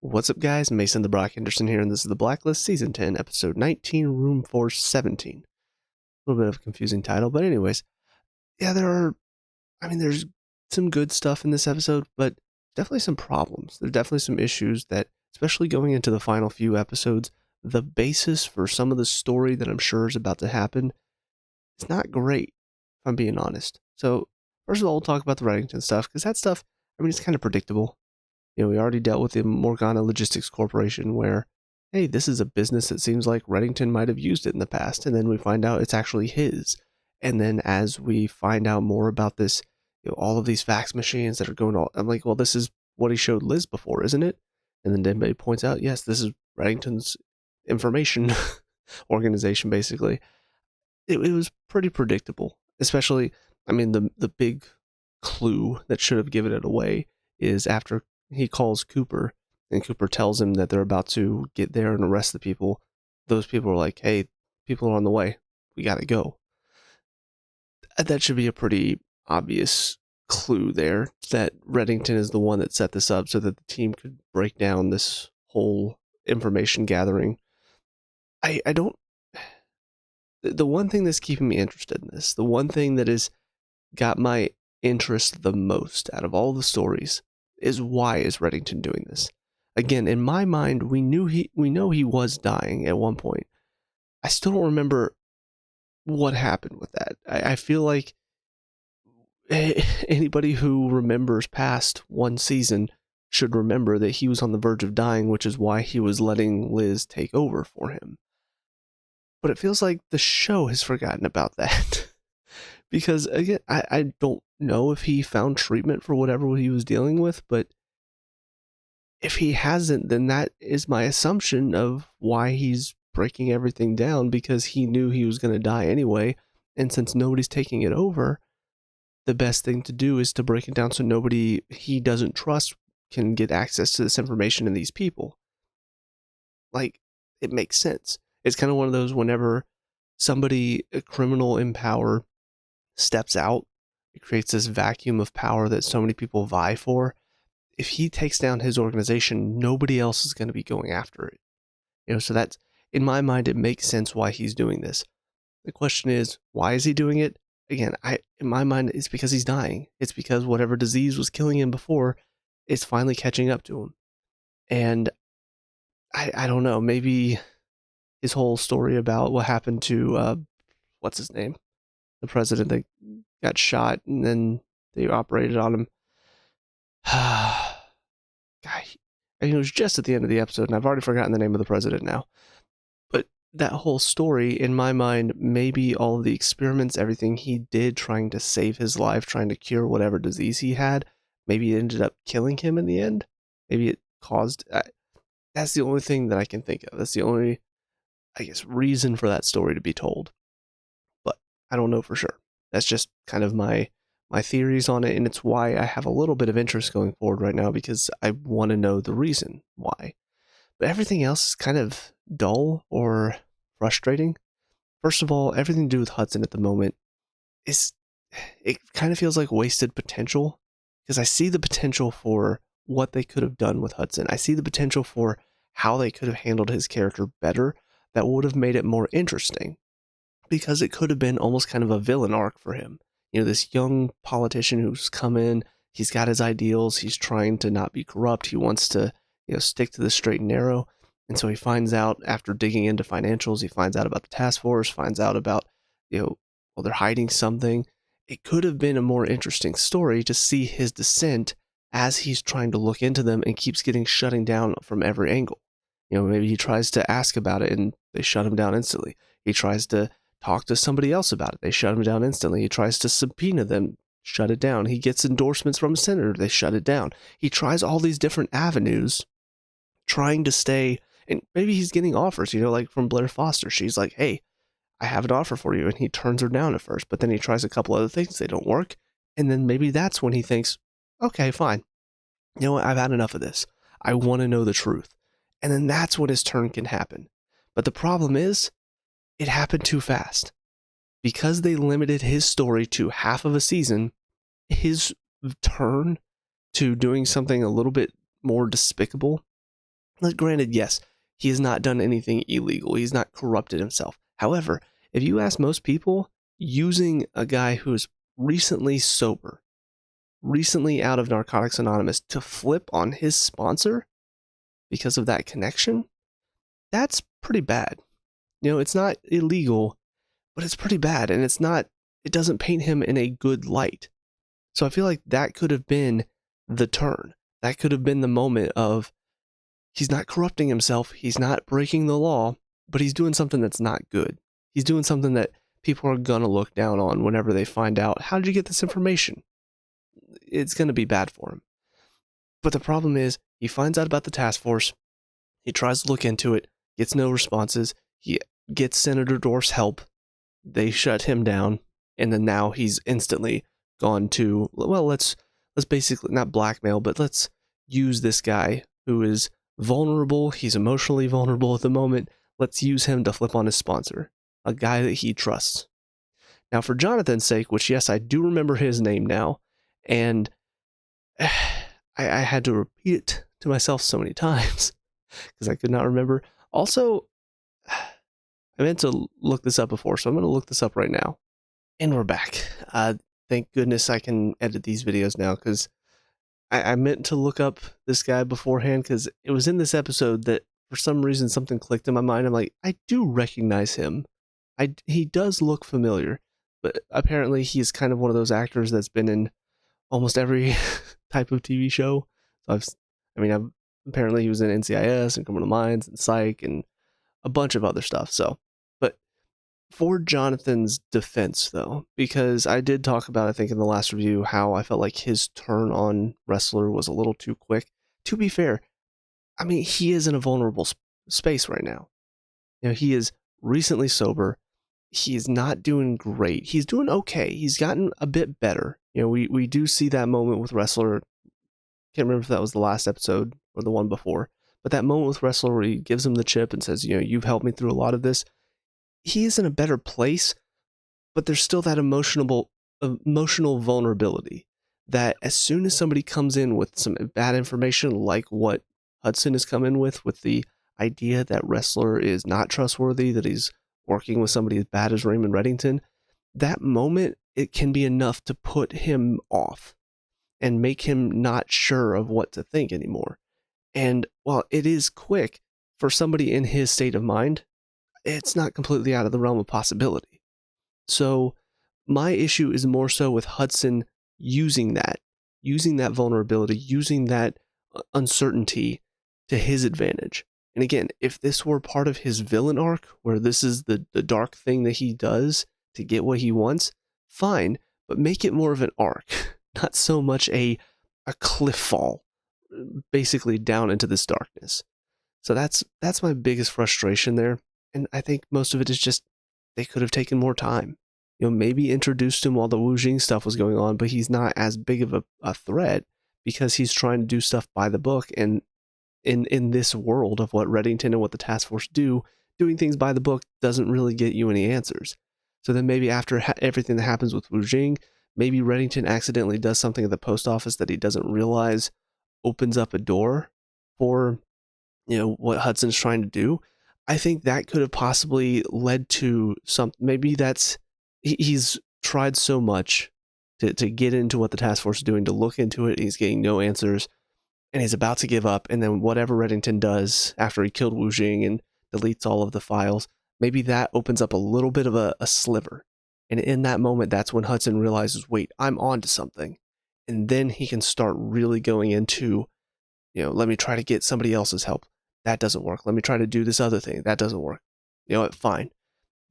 What's up, guys? Mason the Brock Henderson here, and this is the Blacklist Season 10, Episode 19, Room 417. A little bit of a confusing title, but anyways, yeah, there's some good stuff in this episode, but definitely some problems. There's definitely some issues that, especially going into the final few episodes, the basis for some of the story that I'm sure is about to happen is not great, if I'm being honest. So, first of all, we'll talk about the Reddington stuff, because that stuff, it's kind of predictable. We already dealt with the Morgana Logistics Corporation where, hey, this is a business that seems like Reddington might have used it in the past. And then we find out it's actually his. And then as we find out more about this, all of these fax machines that are going on, I'm like, well, this is what he showed Liz before, isn't it? And then Denbei points out, yes, this is Reddington's information organization, basically. It was pretty predictable, especially, the big clue that should have given it away is after he calls Cooper, and Cooper tells him that they're about to get there and arrest the people. Those people are like, hey, people are on the way. We got to go. That should be a pretty obvious clue there that Reddington is the one that set this up so that the team could break down this whole information gathering. I don't... The one thing that's keeping me interested in this, the one thing that has got my interest the most out of all the stories, is why is Reddington doing this? Again, in my mind, we know he was dying at one point. I still don't remember what happened with that. I feel like anybody who remembers past one season should remember that he was on the verge of dying, which is why he was letting Liz take over for him. But it feels like the show has forgotten about that. Because, again, I don't know if he found treatment for whatever he was dealing with, but if he hasn't, then that is my assumption of why he's breaking everything down, because he knew he was going to die anyway, and since nobody's taking it over, the best thing to do is to break it down so nobody he doesn't trust can get access to this information and these people. Like, it makes sense. It's kind of one of those whenever somebody, a criminal in power, steps out, it creates this vacuum of power that so many people vie for. If he takes down his organization, nobody else is going to be going after it. So that's, in my mind, it makes sense why he's doing this. The question is, why is he doing it? Again, in my mind, it's because he's dying. It's because whatever disease was killing him before, it's finally catching up to him. And I don't know, maybe his whole story about what happened to, what's his name? The president that got shot and then they operated on him. Guy, it was just at the end of the episode, and I've already forgotten the name of the president now. But that whole story, in my mind, maybe all of the experiments, everything he did trying to save his life, trying to cure whatever disease he had, maybe it ended up killing him in the end. Maybe it caused... that's the only thing that I can think of. That's the only, reason for that story to be told. But I don't know for sure. That's just kind of my theories on it, and it's why I have a little bit of interest going forward right now, because I want to know the reason why. But everything else is kind of dull or frustrating. First of all, everything to do with Hudson at the moment it kind of feels like wasted potential, because I see the potential for what they could have done with Hudson. I see the potential for how they could have handled his character better that would have made it more interesting, because it could have been almost kind of a villain arc for him. This young politician who's come in, he's got his ideals, he's trying to not be corrupt, he wants to, stick to the straight and narrow. And so he finds out, after digging into financials, he finds out about the task force, finds out about, well, they're hiding something. It could have been a more interesting story to see his descent as he's trying to look into them and keeps getting shutting down from every angle. Maybe he tries to ask about it and they shut him down instantly. He tries to talk to somebody else about it. They shut him down instantly. He tries to subpoena them, shut it down. He gets endorsements from a senator. They shut it down. He tries all these different avenues trying to stay, and maybe he's getting offers, like from Blair Foster. She's like, hey, I have an offer for you. And he turns her down at first, but then he tries a couple other things. They don't work. And then maybe that's when he thinks, okay, fine. You know what? I've had enough of this. I want to know the truth. And then that's when his turn can happen. But the problem is, it happened too fast. Because they limited his story to half of a season, his turn to doing something a little bit more despicable Granted, yes, he has not done anything illegal. He's not corrupted himself. However, if you ask most people, using a guy who's recently sober, recently out of Narcotics Anonymous, to flip on his sponsor because of that connection, that's pretty bad. It's not illegal, but it's pretty bad, and it doesn't paint him in a good light. So I feel like that could have been the turn. That could have been the moment of, he's not corrupting himself, he's not breaking the law, but he's doing something that's not good. He's doing something that people are gonna look down on whenever they find out, how did you get this information? It's gonna be bad for him. But the problem is, he finds out about the task force, he tries to look into it, gets no responses, he gets Senator Dorff's help, they shut him down, and then now he's instantly gone to, well, let's basically not blackmail, but let's use this guy who is vulnerable, he's emotionally vulnerable at the moment, let's use him to flip on his sponsor, a guy that he trusts. Now, for Jonathan's sake, which, yes, I do remember his name now, and I had to repeat it to myself so many times because I could not remember. Also, I meant to look this up before, so I'm going to look this up right now. And we're back. Thank goodness I can edit these videos now, because I meant to look up this guy beforehand, because it was in this episode that for some reason something clicked in my mind. I'm like, I do recognize him. He does look familiar, but apparently he's kind of one of those actors that's been in almost every type of TV show. So apparently he was in NCIS and Criminal Minds and Psych and a bunch of other stuff. So, but for Jonathan's defense, though, because I did talk about, I think in the last review, how I felt like his turn on Wrestler was a little too quick. To be fair, I mean, he is in a vulnerable space right now. He is recently sober. He's not doing great. He's doing okay. He's gotten a bit better. We do see that moment with Wrestler. Can't remember if that was the last episode or the one before, but that moment with Wrestler where he gives him the chip and says, you've helped me through a lot of this. He is in a better place, but there's still that emotional vulnerability that as soon as somebody comes in with some bad information, like what Hudson has come in with the idea that Wrestler is not trustworthy, that he's working with somebody as bad as Raymond Reddington, that moment, it can be enough to put him off and make him not sure of what to think anymore. And while it is quick for somebody in his state of mind, it's not completely out of the realm of possibility. So my issue is more so with Hudson using that vulnerability, using that uncertainty to his advantage. And again, if this were part of his villain arc, where this is the dark thing that he does to get what he wants, fine, but make it more of an arc, not so much a cliff fall, basically down into this darkness. So that's my biggest frustration there. And I think most of it is just, they could have taken more time. Maybe introduced him while the Wu Jing stuff was going on, but he's not as big of a threat because he's trying to do stuff by the book. And in this world of what Reddington and what the task force do, doing things by the book doesn't really get you any answers. So then maybe after everything that happens with Wu Jing, maybe Reddington accidentally does something at the post office that he doesn't realize opens up a door for, what Hudson's trying to do. I think that could have possibly led to maybe he's tried so much to get into what the task force is doing, to look into it, he's getting no answers, and he's about to give up, and then whatever Reddington does after he killed Wu Jing and deletes all of the files, maybe that opens up a little bit of a sliver. And in that moment, that's when Hudson realizes, wait, I'm onto something. And then he can start really going into, let me try to get somebody else's help. That doesn't work. Let me try to do this other thing. That doesn't work. You know what? Fine.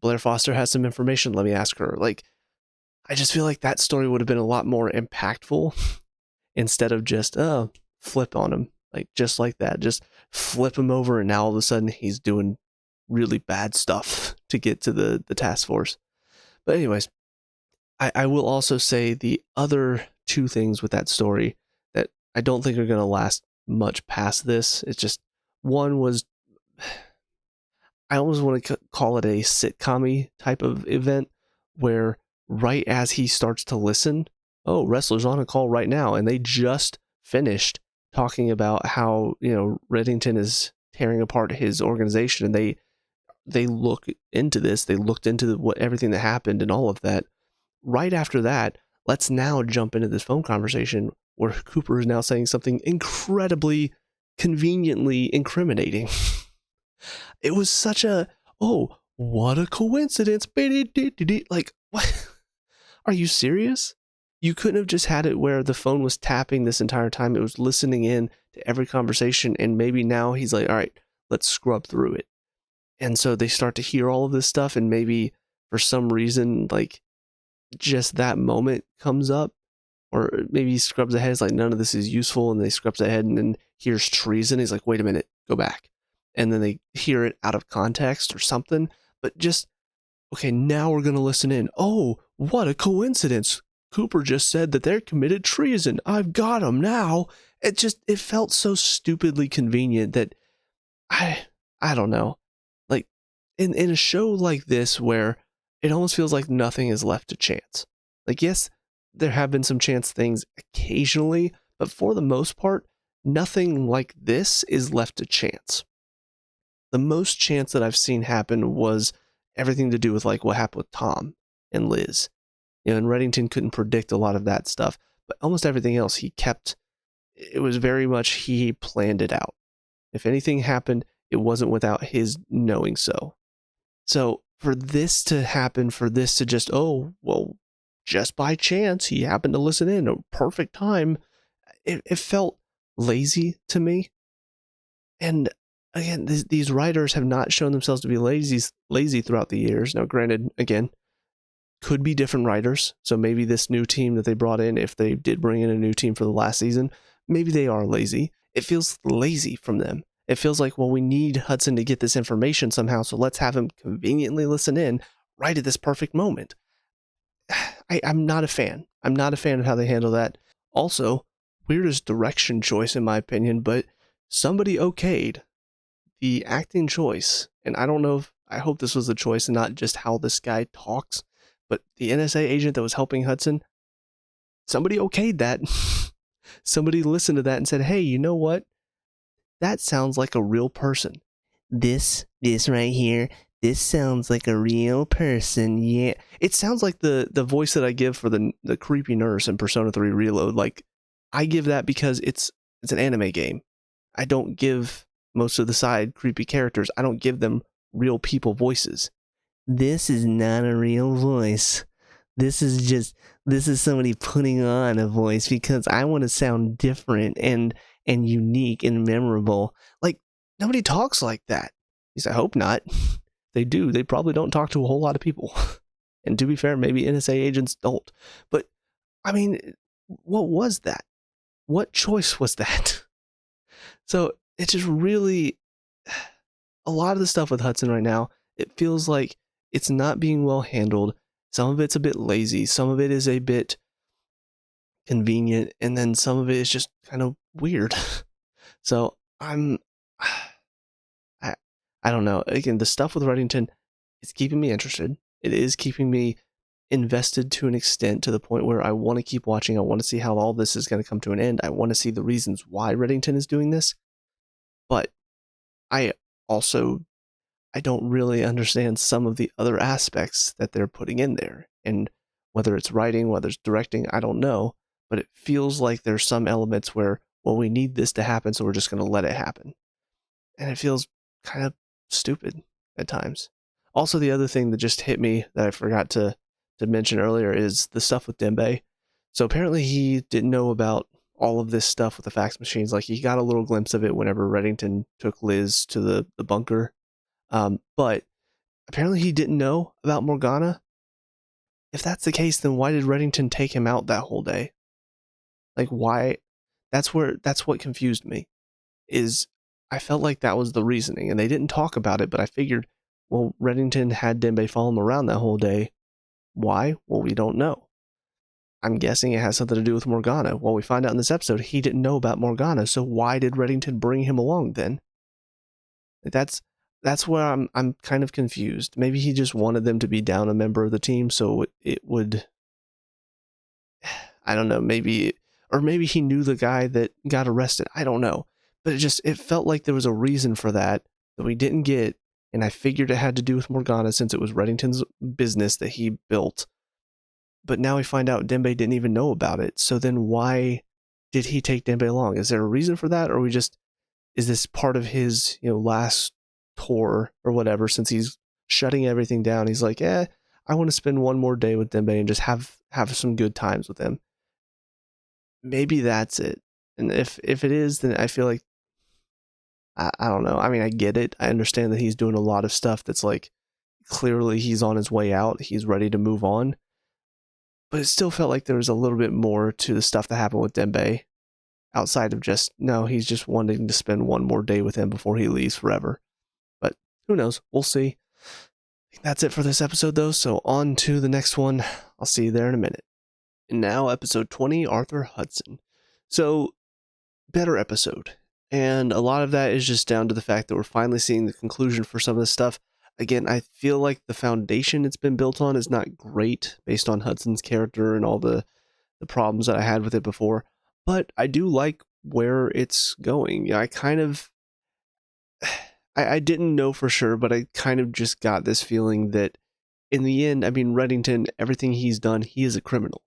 Blair Foster has some information. Let me ask her. I just feel like that story would have been a lot more impactful instead of just, flip on him. Just like that. Just flip him over, and now all of a sudden he's doing really bad stuff to get to the task force. But anyways, I will also say the other two things with that story that I don't think are going to last much past this. It's just, one was, I almost want to call it a sitcom-y type of event where right as he starts to listen, oh, Wrestler's on a call right now, and they just finished talking about how, Reddington is tearing apart his organization, and they look into this. They looked into what everything that happened and all of that. Right after that, let's now jump into this phone conversation where Cooper is now saying something incredibly conveniently incriminating. It was such a, oh, what a coincidence. Like, what? Are you serious? You couldn't have just had it where the phone was tapping this entire time. It was listening in to every conversation, and maybe now he's like, all right, let's scrub through it. And so they start to hear all of this stuff, and maybe for some reason, like, just that moment comes up, or maybe he scrubs ahead. It's like, none of this is useful, and they scrubs ahead and then hears treason. He's like, wait a minute, go back. And then they hear it out of context or something, but just, okay, now we're going to listen in. Oh, what a coincidence. Cooper just said that they're committed treason. I've got them now. It felt so stupidly convenient that I don't know. Like, in a show like this where it almost feels like nothing is left to chance. Like, yes, there have been some chance things occasionally, but for the most part, nothing like this is left to chance. The most chance that I've seen happen was everything to do with like what happened with Tom and Liz. And Reddington couldn't predict a lot of that stuff, but almost everything else it was very much he planned it out. If anything happened, it wasn't without his knowing so. So for this to happen, for this to just, oh, well, just by chance, he happened to listen in a perfect time, it felt lazy to me. And again, these writers have not shown themselves to be lazy throughout the years. Now, granted, again, could be different writers. So maybe this new team that they brought in, if they did bring in a new team for the last season, maybe they are lazy. It feels lazy from them. It feels like, well, we need Hudson to get this information somehow, so let's have him conveniently listen in right at this perfect moment. I'm not a fan. I'm not a fan of how they handle that. Also, weirdest direction choice in my opinion, but somebody okayed the acting choice. And I don't know if, I hope this was the choice and not just how this guy talks, but the NSA agent that was helping Hudson, somebody okayed that. Somebody listened to that and said, hey, you know what? That sounds like a real person. This right here, this sounds like a real person. Yeah. It sounds like the voice that I give for the creepy nurse in Persona 3 Reload. Like, I give that because it's an anime game. I don't give most of the side creepy characters, I don't give them real people voices. This is not a real voice. This is somebody putting on a voice because I want to sound different and unique and memorable. Like, nobody talks like that. At least I hope not. They do. They probably don't talk to a whole lot of people. And to be fair, maybe NSA agents don't. But, I mean, what was that? What choice was that? So, it's just really, a lot of the stuff with Hudson right now, it feels like it's not being well handled. Some of it's a bit lazy. Some of it is a bit convenient. And then some of it is just kind of weird. So I don't know. Again, the stuff with Reddington, it's keeping me interested. It is keeping me invested to an extent, to the point where I want to keep watching. I want to see how all this is going to come to an end. I want to see the reasons why Reddington is doing this. But I don't really understand some of the other aspects that they're putting in there. And whether it's writing, whether it's directing, I don't know. But it feels like there's some elements where, well, we need this to happen, so we're just going to let it happen. And it feels kind of stupid at times. Also, the other thing that just hit me that I forgot to mention earlier is the stuff with Dembe. So apparently he didn't know about all of this stuff with the fax machines. Like, he got a little glimpse of it whenever Reddington took Liz to the bunker. But apparently he didn't know about Morgana. If that's the case, then why did Reddington take him out that whole day? Like, why? That's what confused me. Is I felt like that was the reasoning, and they didn't talk about it, but I figured, well, Reddington had Dembe follow him around that whole day. Why? Well, we don't know. I'm guessing it has something to do with Morgana. Well, we find out in this episode he didn't know about Morgana, so why did Reddington bring him along then? That's where I'm kind of confused. Maybe he just wanted them to be down a member of the team, so it would, I don't know, maybe he knew the guy that got arrested. I don't know. but it felt like there was a reason for that we didn't get, and I figured it had to do with Morgana since it was Reddington's business that he built. But now we find out Dembe didn't even know about it. So then why did he take Dembe along? Is there a reason for that, or is this part of his, last tour or whatever? Since he's shutting everything down, he's like, I want to spend one more day with Dembe and just have some good times with him. Maybe that's it. And if it is, then I feel like I don't know. I mean, I get it. I understand that he's doing a lot of stuff that's like clearly he's on his way out. He's ready to move on. But it still felt like there was a little bit more to the stuff that happened with Dembe outside of just, no, he's just wanting to spend one more day with him before he leaves forever. But who knows? We'll see. That's it for this episode, though. So on to the next one. I'll see you there in a minute. And now, episode 20, Arthur Hudson. So, better episode. And a lot of that is just down to the fact that we're finally seeing the conclusion for some of this stuff. Again, I feel like the foundation it's been built on is not great based on Hudson's character and all the problems that I had with it before. But I do like where it's going. I kind of... I didn't know for sure, but I kind of just got this feeling that in the end, I mean, Reddington, everything he's done, he is a criminal.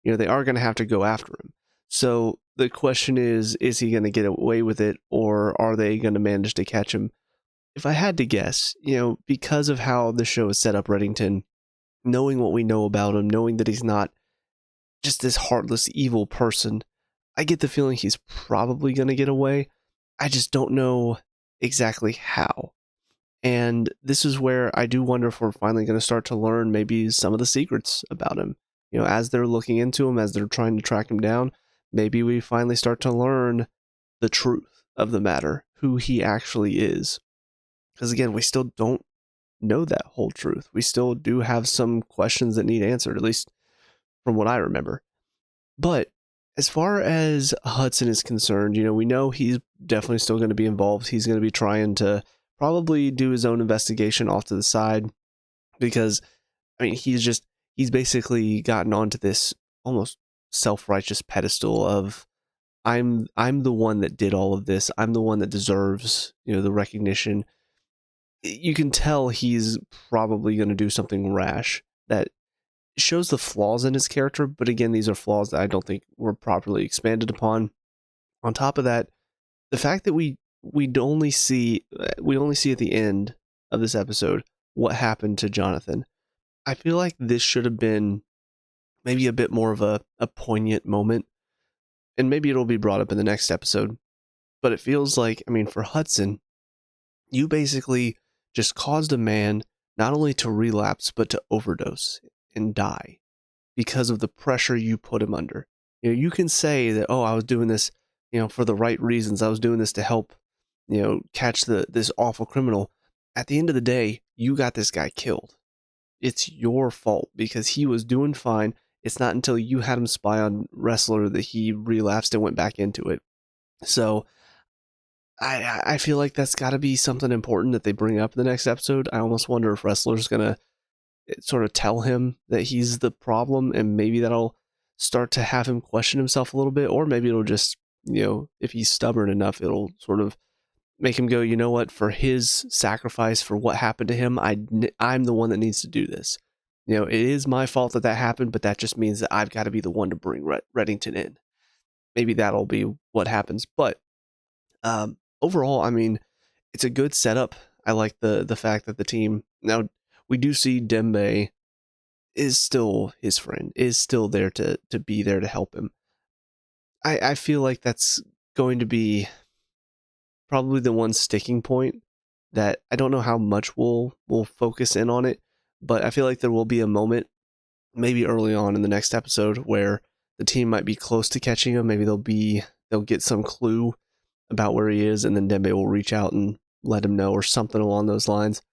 They are going to have to go after him. So the question is he going to get away with it, or are they going to manage to catch him? If I had to guess, because of how the show is set up, Reddington, knowing what we know about him, knowing that he's not just this heartless, evil person, I get the feeling he's probably going to get away. I just don't know exactly how. And this is where I do wonder if we're finally going to start to learn maybe some of the secrets about him. As they're looking into him, as they're trying to track him down, maybe we finally start to learn the truth of the matter, who he actually is. Because again, we still don't know that whole truth. We still do have some questions that need answered, at least from what I remember. But as far as Hudson is concerned, we know he's definitely still going to be involved. He's going to be trying to probably do his own investigation off to the side, because, I mean, he's basically gotten onto this almost self-righteous pedestal of, I'm the one that did all of this. I'm the one that deserves, the recognition. You can tell he's probably going to do something rash that shows the flaws in his character, but again, these are flaws that I don't think were properly expanded upon. On top of that, the fact that we only see at the end of this episode what happened to Jonathan. I feel like this should have been maybe a bit more of a poignant moment, and maybe it'll be brought up in the next episode. But it feels like, I mean, for Hudson, you basically just caused a man not only to relapse, but to overdose and die because of the pressure you put him under. You can say that, oh, I was doing this, for the right reasons. I was doing this to help, catch this awful criminal. At the end of the day, you got this guy killed. It's your fault because he was doing fine. It's not until you had him spy on Wrestler that he relapsed and went back into it. So I feel like that's got to be something important that they bring up in the next episode. I almost wonder if Wrestler's going to sort of tell him that he's the problem, and maybe that'll start to have him question himself a little bit, or maybe it'll just, if he's stubborn enough, it'll sort of make him go, you know what, for his sacrifice, for what happened to him, I'm the one that needs to do this. It is my fault that happened, but that just means that I've got to be the one to bring Reddington in. Maybe that'll be what happens. But overall, I mean, it's a good setup. I like the fact that the team, now we do see Dembe is still his friend, is still there to be there to help him. I feel like that's going to be probably the one sticking point that I don't know how much we'll focus in on it, but I feel like there will be a moment, maybe early on in the next episode, where the team might be close to catching him. Maybe they'll get some clue about where he is, and then Dembe will reach out and let him know, or something along those lines.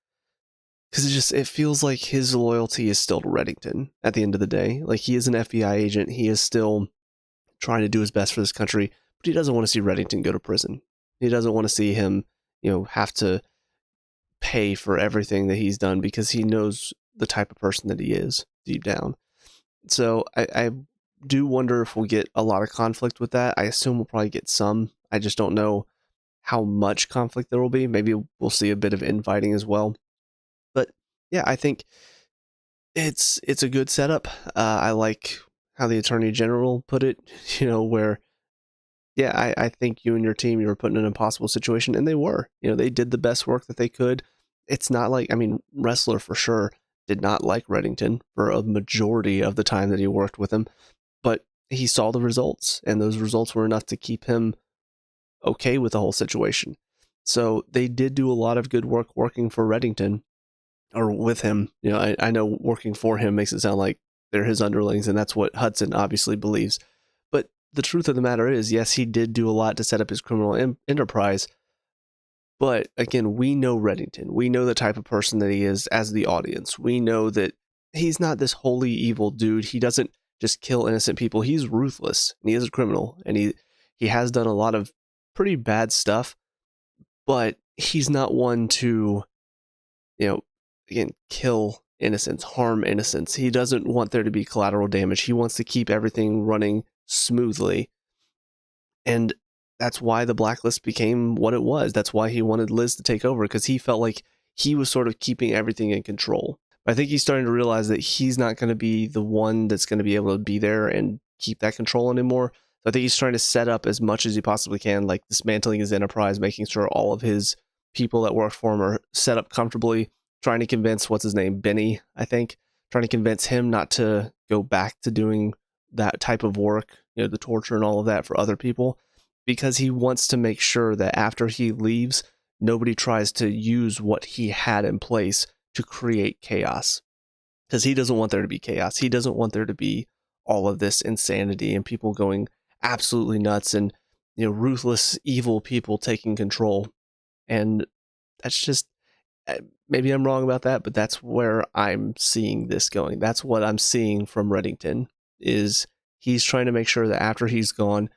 Because it feels like his loyalty is still to Reddington at the end of the day. Like, he is an FBI agent. He is still trying to do his best for this country, but he doesn't want to see Reddington go to prison. He doesn't want to see him, have to pay for everything that he's done, because he knows the type of person that he is deep down. So I do wonder if we'll get a lot of conflict with that. I assume we'll probably get some. I just don't know how much conflict there will be. Maybe we'll see a bit of infighting as well. But yeah, I think it's a good setup. I like how the Attorney General put it, where yeah, I think you and your team, you were put in an impossible situation, and they were. They did the best work that they could. It's not like, I mean, Wrestler for sure did not like Reddington for a majority of the time that he worked with him, but he saw the results, and those results were enough to keep him okay with the whole situation. So they did do a lot of good work working for Reddington, or with him. I know working for him makes it sound like they're his underlings, and that's what Hudson obviously believes. But the truth of the matter is, yes, he did do a lot to set up his criminal enterprise. But again, we know Reddington. We know the type of person that he is as the audience. We know that he's not this wholly evil dude. He doesn't just kill innocent people. He's ruthless, and he is a criminal, and he has done a lot of pretty bad stuff, but he's not one to, again, kill innocents, harm innocents. He doesn't want there to be collateral damage. He wants to keep everything running smoothly. And that's why the Blacklist became what it was. That's why he wanted Liz to take over, because he felt like he was sort of keeping everything in control. But I think he's starting to realize that he's not going to be the one that's going to be able to be there and keep that control anymore. So I think he's trying to set up as much as he possibly can, like dismantling his enterprise, making sure all of his people that work for him are set up comfortably, trying to convince, what's his name, Benny, I think, trying to convince him not to go back to doing that type of work, the torture and all of that for other people, because he wants to make sure that after he leaves, nobody tries to use what he had in place to create chaos, because he doesn't want there to be chaos. He doesn't want there to be all of this insanity and people going absolutely nuts, and ruthless, evil people taking control. And that's just, maybe I'm wrong about that, but that's where I'm seeing this going. That's what I'm seeing from Reddington, is he's trying to make sure that after he's gone,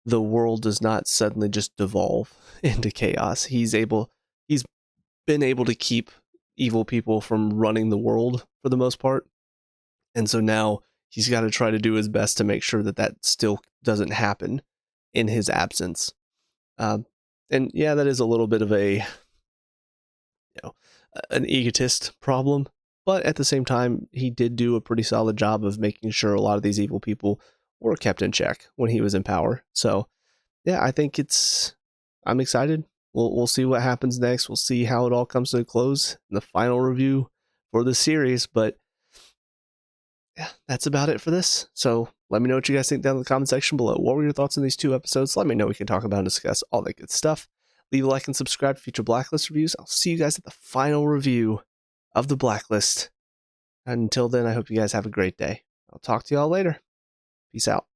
the world does not suddenly just devolve into chaos. He's been able to keep evil people from running the world for the most part. And so now he's got to try to do his best to make sure that that still doesn't happen in his absence. And yeah, that is a little bit of an egotist problem, but at the same time, he did do a pretty solid job of making sure a lot of these evil people were kept in check when he was in power. So yeah, I think I'm excited. We'll see what happens next. We'll see how it all comes to a close in the final review for the series. But yeah, that's about it for this. So let me know what you guys think down in the comment section below. What were your thoughts on these 2 episodes? Let me know. We can talk about and discuss all that good stuff. Leave a like and subscribe for future Blacklist reviews. I'll see you guys at the final review of the Blacklist. Until then, I hope you guys have a great day. I'll talk to you all later. Peace out.